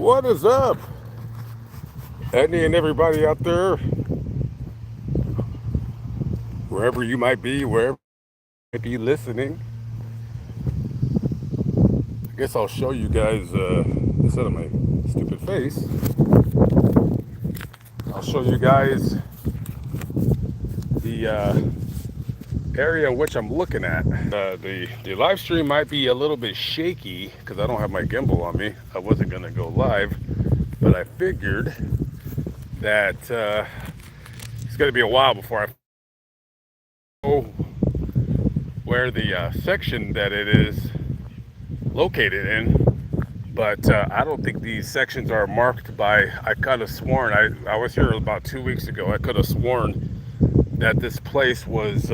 What is up? Any and everybody out there, wherever you might be, wherever you might be listening. I guess I'll show you guys, instead of my stupid face, I'll show you guys the area in which I'm looking at. The live stream might be a little bit shaky because I don't have my gimbal on me. I wasn't going to go live, but I figured that it's going to be a while before I know where the section that it is located in. But I don't think these sections are marked by, I could have sworn, I was here about 2 weeks ago, I could have sworn that this place was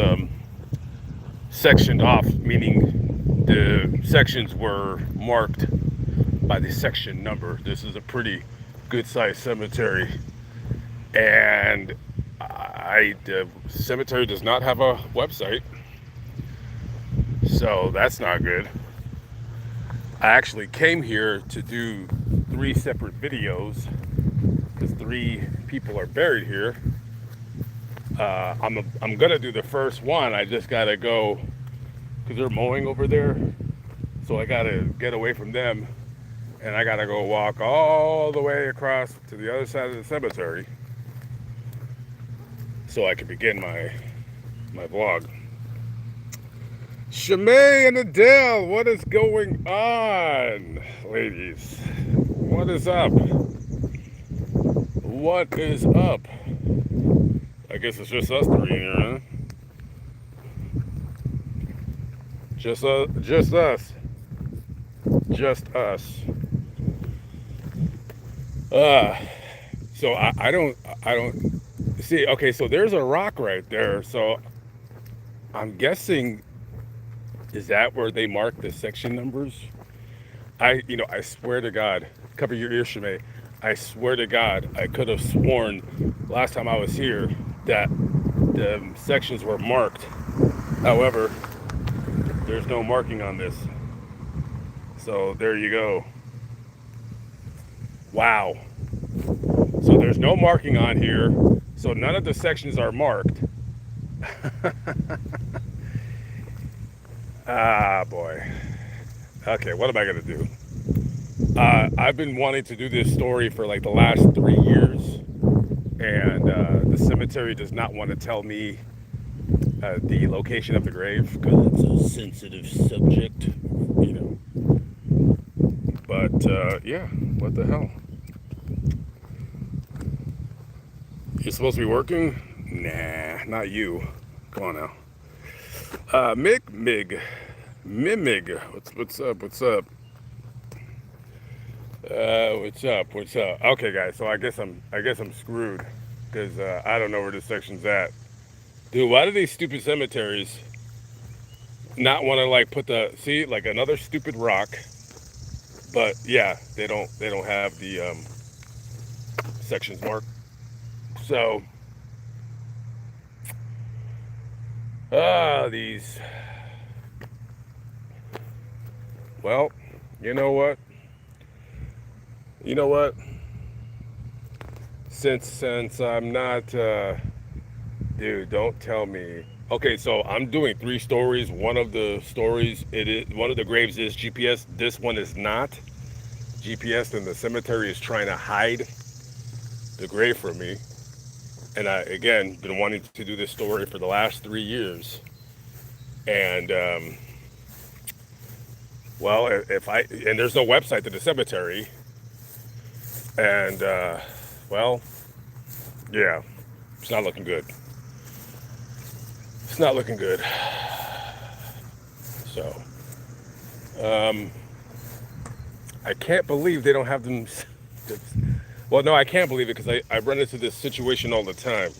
sectioned off, meaning the sections were marked by the section number. This is a pretty good sized cemetery, and the cemetery does not have a website, so that's not good. I actually came here to do 3 separate videos because 3 people are buried here. I'm gonna do the first one. I just gotta go because they're mowing over there, so I gotta get away from them, and I gotta go walk all the way across to the other side of the cemetery so I can begin my vlog. Shemay and Adele, what is going on, ladies? What is up? What is up? I guess it's just us 3 here, huh? Just us. Just us. So I don't see. Okay, so there's a rock right there. So I'm guessing, is that where they mark the section numbers? I swear to God, cover your ears, Shemay. I swear to God, I could have sworn last time I was here that the sections were marked. However, there's no marking on this. So there you go. Wow. So there's no marking on here. So none of the sections are marked. Ah, boy. Okay, what am I going to do? I've been wanting to do this story for like the last 3 years, and the cemetery does not want to tell me the location of the grave because it's a sensitive subject, you know. But yeah, what the hell? You're supposed to be working? Nah, not you. Come on now. Mimig. What's up? What's up? What's up? Okay, guys. So I guess I'm screwed because I don't know where this section's at. Dude, why do these stupid cemeteries not want to like put the see like another stupid rock? But yeah, they don't have the sections marked. So these. Well, you know what? You know what? Since I'm not, dude, don't tell me. Okay, so I'm doing 3 stories. One of the stories, one of the graves is GPS. This one is not GPS, and the cemetery is trying to hide the grave from me. And I, again, been wanting to do this story for the last 3 years. And well, and there's no website to the cemetery. And well, yeah, it's not looking good. It's not looking good. So, I can't believe they don't have them. Well, no, I can't believe it because I run into this situation all the time.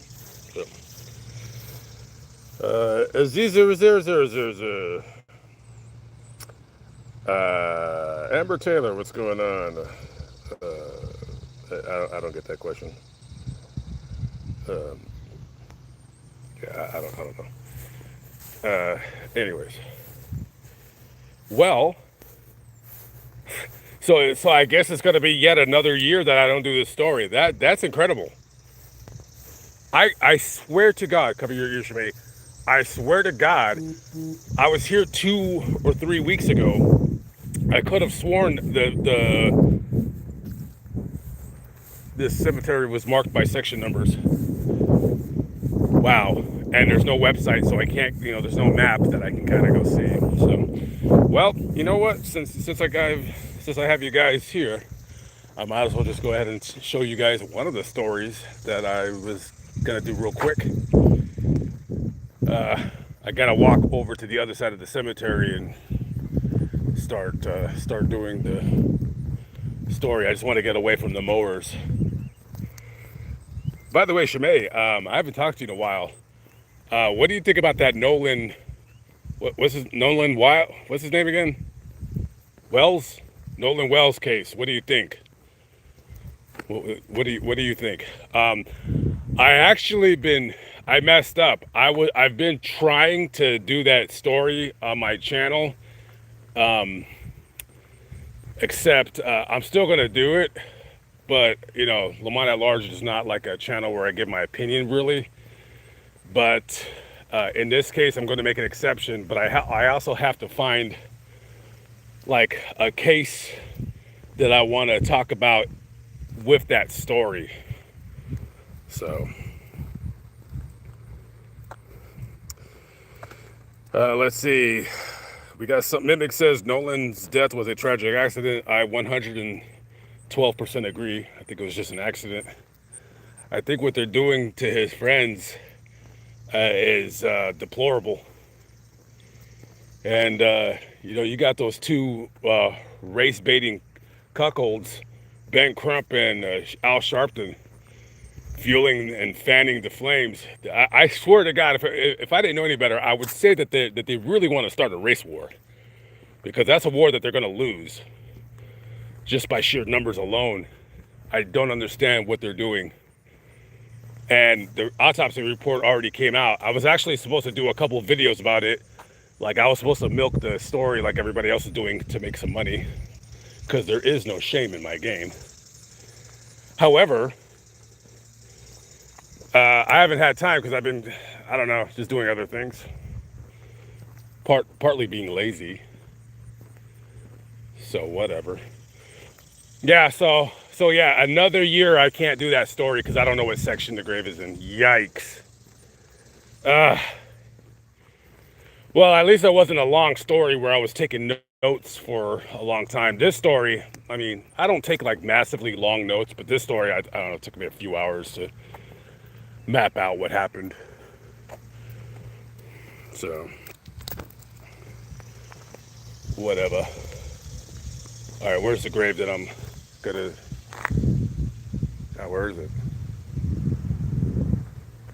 Z00000. Amber Taylor, what's going on? I don't get that question. Um, yeah, I don't know. Anyways, well, So I guess it's going to be yet another year that I don't do this story. That's incredible. I swear to God, cover your ears for me. I swear to God, I was here 2 or 3 weeks ago. I could have sworn this cemetery was marked by section numbers. Wow. And there's no website, so I can't, there's no map that I can kind of go see. So, well, you know what? Since I have you guys here, I might as well just go ahead and show you guys one of the stories that I was gonna do real quick. I gotta walk over to the other side of the cemetery and start doing the story. I just want to get away from the mowers. By the way, Shimei, I haven't talked to you in a while. What do you think about that Nolan? What's his Nolan? What's his name again? Wells? Nolan Wells case. What do you think? What do you think? I messed up. I've been trying to do that story on my channel, except I'm still gonna do it. But Lamont at Large is not like a channel where I give my opinion really. But in this case, I'm going to make an exception. But I also have to find like a case that I want to talk about with that story. So let's see. We got something. Mimic says Nolan's death was a tragic accident. I 112% agree. I think it was just an accident. I think what they're doing to his friends is deplorable. And you got those two race baiting cuckolds, Ben Crump and Al Sharpton, fueling and fanning the flames. I swear to God, if I didn't know any better, I would say that they really want to start a race war, because that's a war that they're going to lose just by sheer numbers alone. I don't understand what they're doing. And the autopsy report already came out. I was actually supposed to do a couple of videos about it. Like, I was supposed to milk the story like everybody else is doing to make some money, because there is no shame in my game. However, I haven't had time because I've been, I don't know, just doing other things. Partly being lazy. So whatever. Yeah, so yeah, another year I can't do that story because I don't know what section the grave is in. Yikes. Well, at least it wasn't a long story where I was taking notes for a long time. This story, I mean, I don't take like massively long notes, but this story, I don't know, it took me a few hours to map out what happened. So, whatever. All right, where's the grave that I'm gonna, where is it?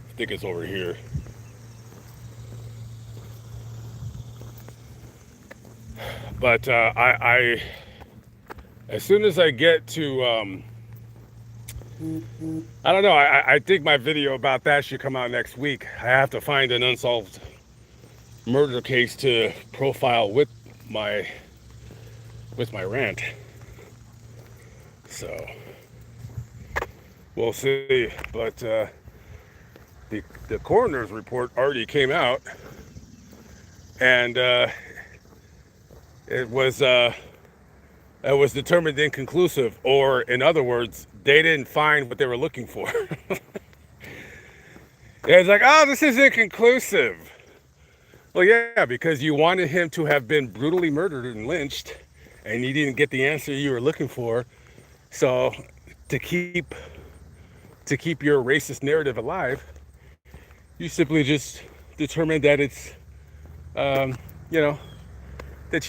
I think it's over here. But I as soon as I get to, I don't know, I think my video about that should come out next week. I have to find an unsolved murder case to profile with my rant. So we'll see. But the coroner's report already came out, and it was determined inconclusive, or in other words, they didn't find what they were looking for. It's like, oh, this is inconclusive. Well, yeah, because you wanted him to have been brutally murdered and lynched, and you didn't get the answer you were looking for. So to keep your racist narrative alive, you simply just determined that it's, that you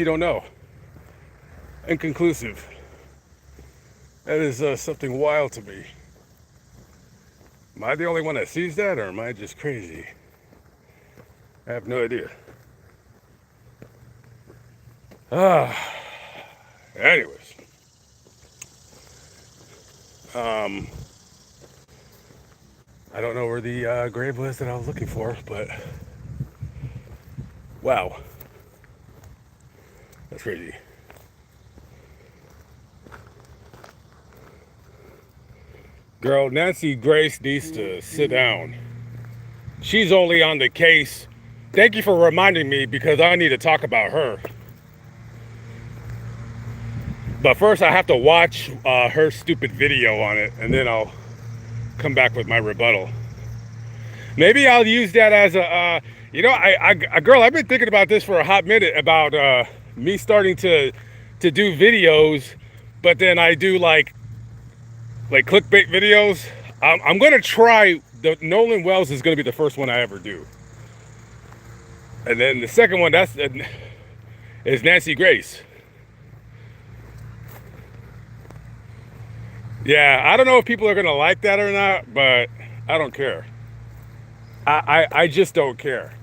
don't know. Inconclusive. That is something wild to me. Am I the only one that sees that, or am I just crazy? I have no idea. Anyways. I don't know where the grave was that I was looking for, but wow. That's crazy. Girl, Nancy Grace needs to sit down. She's only on the case. Thank you for reminding me because I need to talk about her. But first, I have to watch her stupid video on it, and then I'll come back with my rebuttal. Maybe I'll use that as a, girl, I've been thinking about this for a hot minute about me starting to do videos, but then I do like clickbait videos. I'm gonna try the Nolan Wells is gonna be the first one I ever do, and then the second one is Nancy Grace. Yeah, I don't know if people are gonna like that or not, but I don't care. I just don't care.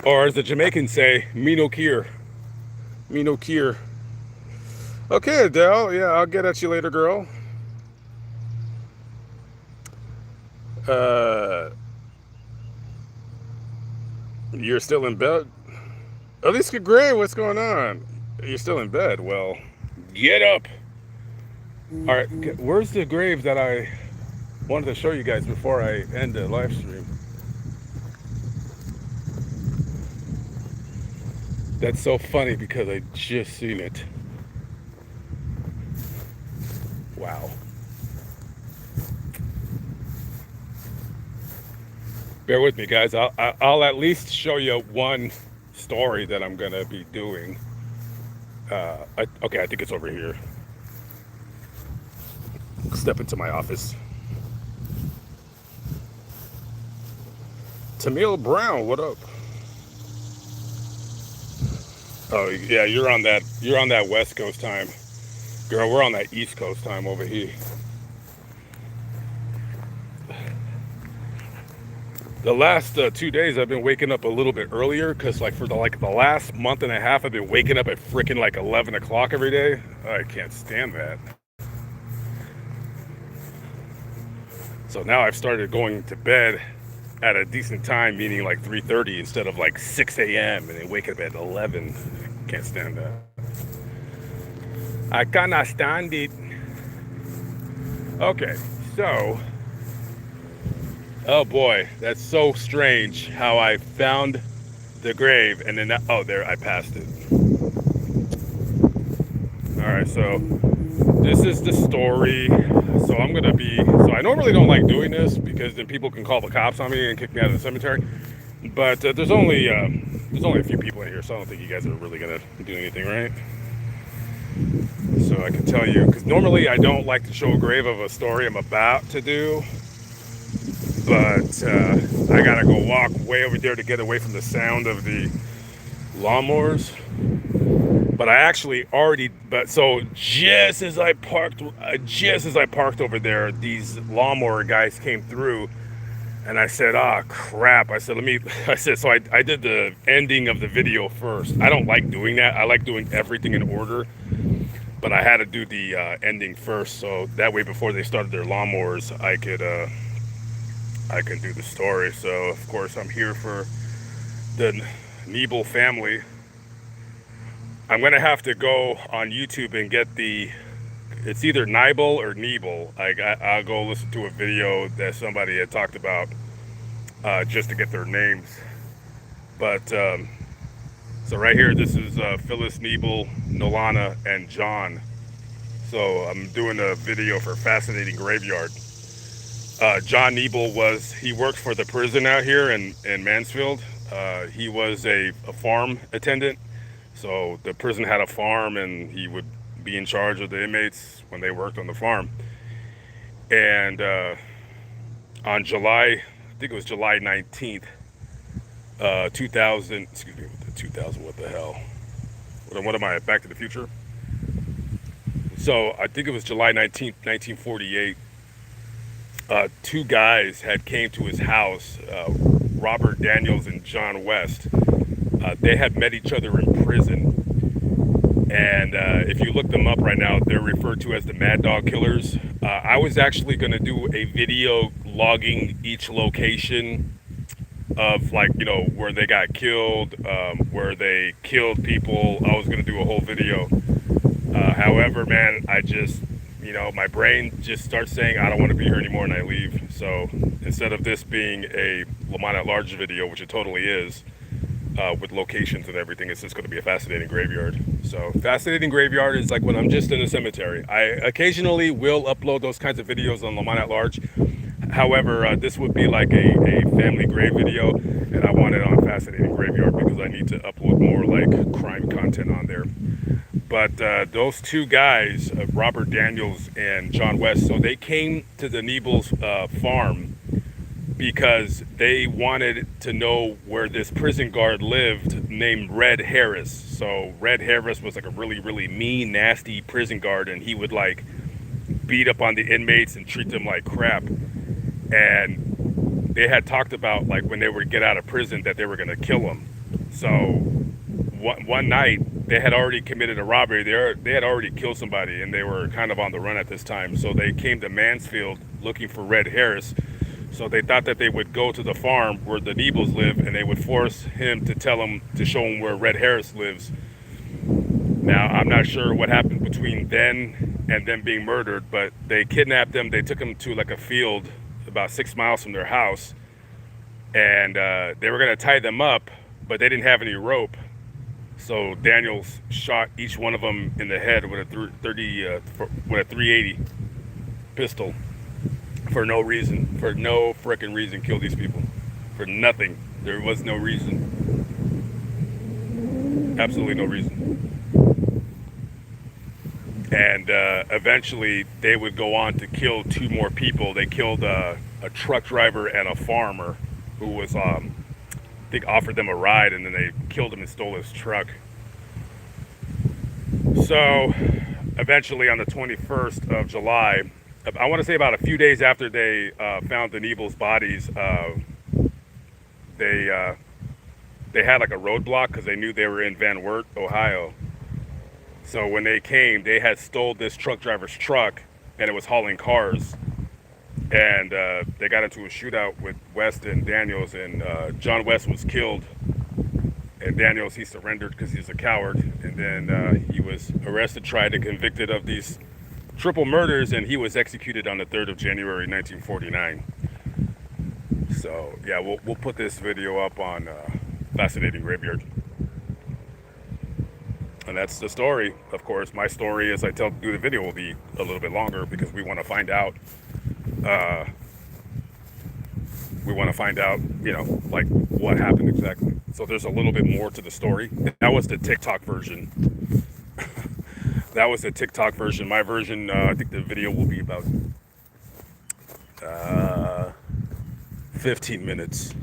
Or as the Jamaicans say, me no care. Me no care. Okay, Adele. Yeah, I'll get at you later, girl. Uh, you're still in bed? Alicia Gray, what's going on? You're still in bed. Well, get up. All right, where's the grave that I wanted to show you guys before I end the live stream? That's so funny because I just seen it. Wow. Bear with me, guys. I'll at least show you one story that I'm gonna be doing. Okay, I think it's over here. Step into my office. Tamil Brown, what up? Oh yeah, you're on that West Coast time. Girl, we're on that East Coast time over here. The last 2 days I've been waking up a little bit earlier because for the last month and a half I've been waking up at freaking 11 o'clock every day. I can't stand that. So now I've started going to bed at a decent time, meaning 3:30 instead of 6 a.m. and then wake up at 11. Can't stand that. I cannot stand it. Okay, so, oh boy, that's so strange how I found the grave and then oh, there, I passed it. All right, so this is the story. So so I normally don't like doing this because then people can call the cops on me and kick me out of the cemetery. But there's only a few people in here, so I don't think you guys are really gonna do anything, right? So I can tell you, because normally I don't like to show a grave of a story I'm about to do, but I gotta go walk way over there to get away from the sound of the lawnmowers. But I actually so just as I parked over there, these lawnmower guys came through, and I said, "Ah, crap!" I said, so I did the ending of the video first. I don't like doing that. I like doing everything in order, but I had to do the ending first, so that way before they started their lawnmowers, I could do the story. So of course I'm here for the Neble family. I'm gonna have to go on YouTube and get it's either Neble or Neble. I'll go listen to a video that somebody had talked about just to get their names. But so right here, this is Phyllis, Neble, Nolana, and John. So I'm doing a video for Fascinating Graveyard. John Neble he worked for the prison out here in Mansfield. He was a farm attendant. So the prison had a farm and he would be in charge of the inmates when they worked on the farm. And on I think it was July 19th, 2000, excuse me, 2000, what the hell? What am I, Back to the Future? So I think it was July 19th, 1948. Two guys had came to his house, Robert Daniels and John West. They had met each other in prison, and if you look them up right now, they're referred to as the Mad Dog Killers. I was actually going to do a video logging each location of where they got killed, where they killed people. I was going to do a whole video. However, man, I just you know, my brain just starts saying, I don't want to be here anymore, and I leave. So instead of this being a Lamont at Large video, which it totally is, with locations and everything, it's just going to be a fascinating graveyard. So fascinating graveyard is like when I'm just in a cemetery. I occasionally will upload those kinds of videos on Lamont at Large. However, this would be like a family grave video, and I want it on Fascinating Graveyard because I need to upload more like crime content on there. But those two guys, Robert Daniels and John West, so they came to the Neble's farm because they wanted to know where this prison guard lived named Red Harris. So Red Harris was like a really, really mean, nasty prison guard, and he would like beat up on the inmates and treat them like crap. And they had talked about like when they would get out of prison that they were going to kill him. So one night they had already committed a robbery. They had already killed somebody, and they were kind of on the run at this time. So they came to Mansfield looking for Red Harris. So they thought that they would go to the farm where the Nebles live, and they would force him to tell them, to show him where Red Harris lives. Now, I'm not sure what happened between then and them being murdered, but they kidnapped them. They took them to like a field about 6 miles from their house, and they were going to tie them up, but they didn't have any rope. So Daniels shot each one of them in the head with a 380 pistol. For no reason, for no frickin' reason, kill these people. For nothing. There was no reason. Absolutely no reason. And eventually they would go on to kill 2 more people. They killed a truck driver and a farmer who was, I think, offered them a ride, and then they killed him and stole his truck. So eventually on the 21st of July, I want to say about a few days after they found the Neble's bodies, they had like a roadblock because they knew they were in Van Wert, Ohio. So when they came, they had stole this truck driver's truck, and it was hauling cars. And they got into a shootout with West and Daniels, and John West was killed. And Daniels, he surrendered because he's a coward. And then he was arrested, tried, and convicted of these triple murders, and he was executed on the 3rd of January 1949. So yeah, we'll put this video up on Fascinating Graveyard, and that's the story. Of course, my story, as I do the video, will be a little bit longer because we want to find out. You know, like what happened exactly. So there's a little bit more to the story. That was the TikTok version. That was the TikTok version. My version, I think the video will be about 15 minutes.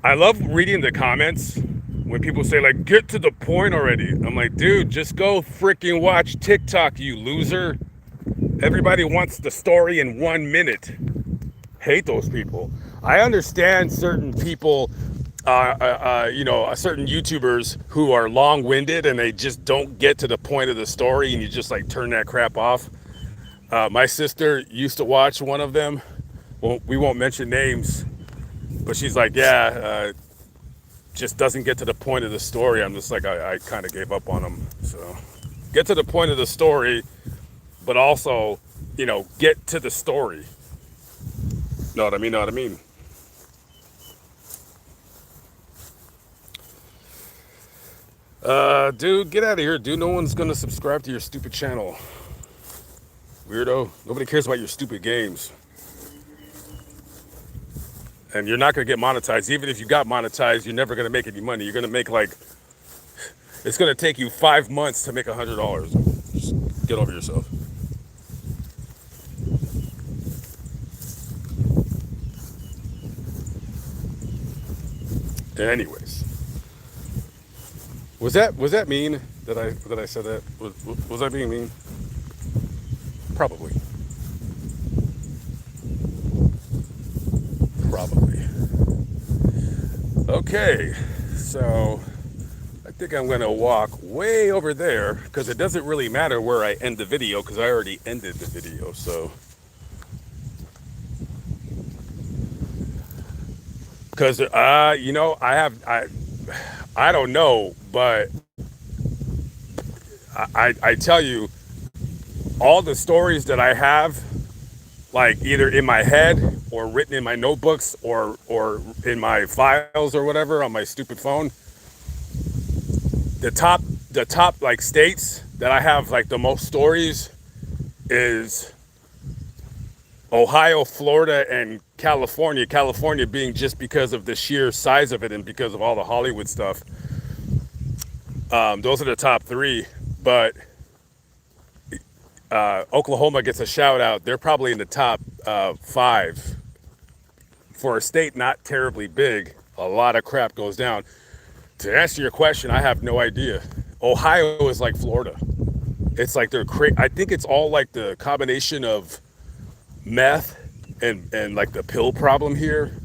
I love reading the comments when people say like, get to the point already. I'm like, dude, just go freaking watch TikTok, you loser. Everybody wants the story in 1 minute. Hate those people. I understand certain people, you know, certain YouTubers who are long-winded and they just don't get to the point of the story, and you just like turn that crap off. My sister used to watch one of them. Well, we won't mention names, but she's like, yeah, just doesn't get to the point of the story. I'm just like, I kind of gave up on them. So get to the point of the story, but also, you know, get to the story. Know what I mean? Know what I mean? Dude, get out of here, dude. No one's gonna subscribe to your stupid channel. Weirdo. Nobody cares about your stupid games. And you're not gonna get monetized. Even if you got monetized, you're never gonna make any money. You're gonna make like, it's gonna take you 5 months to make $100. Just get over yourself. Anyways, was that mean that I said that? Was I being mean? Probably. Okay, so I think I'm gonna walk way over there because it doesn't really matter where I end the video because I already ended the video. So, because you know, I don't know, but I tell you, all the stories that I have, like either in my head or written in my notebooks or in my files or whatever on my stupid phone, the top like states that I have like the most stories is Ohio, Florida, and California. California being just because of the sheer size of it and because of all the Hollywood stuff. Those are the top three. But Oklahoma gets a shout out. They're probably in the top five. For a state not terribly big, a lot of crap goes down. To answer your question, I have no idea. Ohio is like Florida. It's like they're crazy. I think it's all like the combination of meth and like the pill problem here.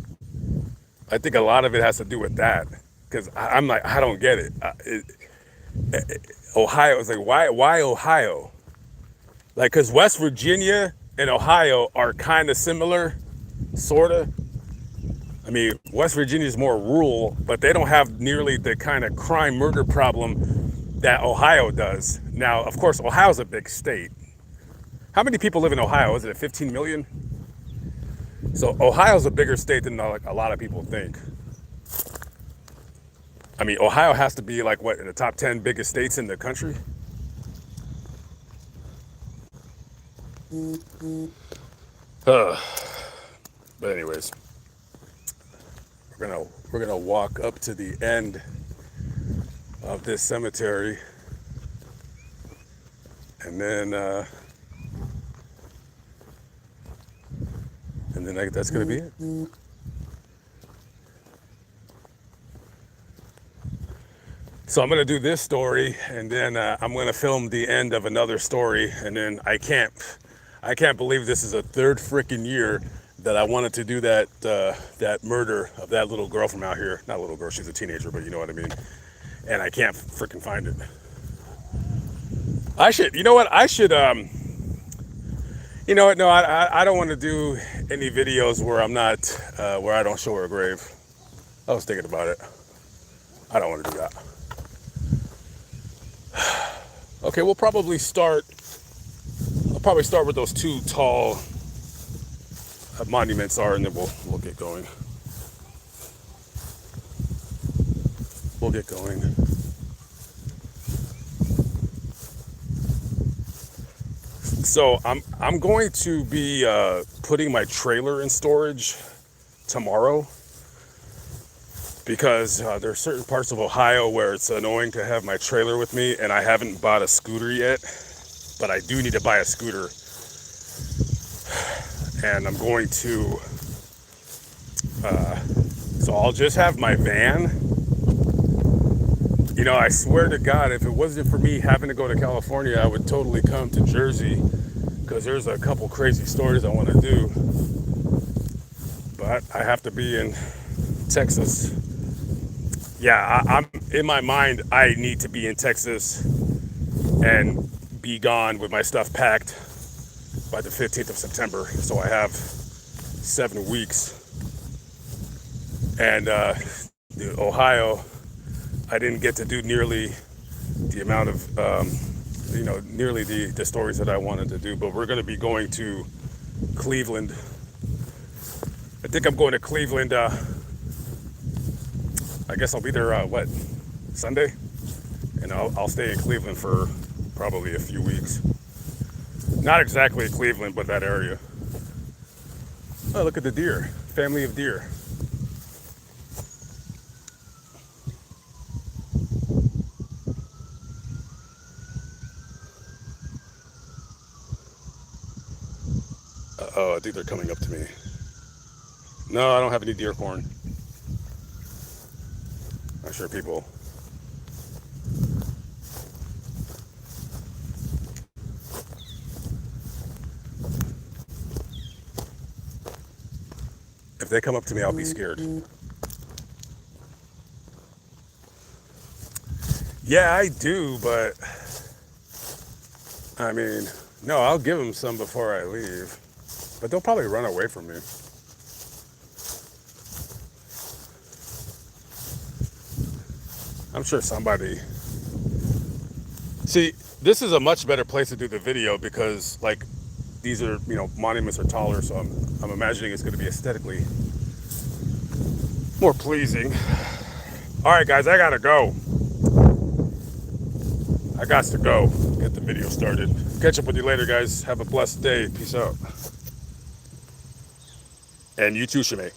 I think a lot of it has to do with that. Because I'm like, I don't get it. Ohio is like, why Ohio? Like, because West Virginia and Ohio are kind of similar, sort of. I mean, West Virginia is more rural, but they don't have nearly the kind of crime murder problem that Ohio does. Now, of course, Ohio's a big state. How many people live in Ohio? Is it 15 million? So Ohio's a bigger state than like a lot of people think. I mean, Ohio has to be like, what, in the top 10 biggest states in the country? But anyways, we're gonna walk up to the end of this cemetery, and then that's gonna be it. So I'm gonna do this story, and then I'm gonna film the end of another story, and then I can't believe this is the third freaking year that I wanted to do that murder of that little girl from out here. Not a little girl, she's a teenager, but you know what I mean. And I can't freaking find it. You know what? You know what? No, I don't want to do any videos where I'm not, where I don't show her grave. I was thinking about it. I don't want to do that. Okay, I'll probably start with those two tall monuments are, and then we'll get going. We'll get going. So I'm going to be putting my trailer in storage tomorrow, because there are certain parts of Ohio where it's annoying to have my trailer with me, and I haven't bought a scooter yet, but I do need to buy a scooter. And I'm going to, so I'll just have my van. You know, I swear to God, if it wasn't for me having to go to California, I would totally come to Jersey, because there's a couple crazy stories I want to do. But I have to be in Texas. Yeah, I'm in my mind, I need to be in Texas and be gone with my stuff packed by the 15th of September. So I have 7 weeks. And Ohio, I didn't get to do nearly the amount of, nearly the stories that I wanted to do. But we're going to be going to Cleveland. I think I'm going to Cleveland. I guess I'll be there, Sunday? And I'll stay in Cleveland for probably a few weeks. Not exactly Cleveland, but that area. Oh, look at the deer. Family of deer. Oh, I think they're coming up to me. No, I don't have any deer corn. I'm sure people. If they come up to me, I'll be scared. Yeah, I do, but I mean, no, I'll give them some before I leave, but they'll probably run away from me. I'm sure somebody. See, This is a much better place to do the video because like these are, you know, monuments are taller, so I'm imagining it's going to be aesthetically more pleasing. All right, guys, I gotta go. I got to go get the video started. Catch up with you later, guys. Have a blessed day. Peace out. And you too, Shimei.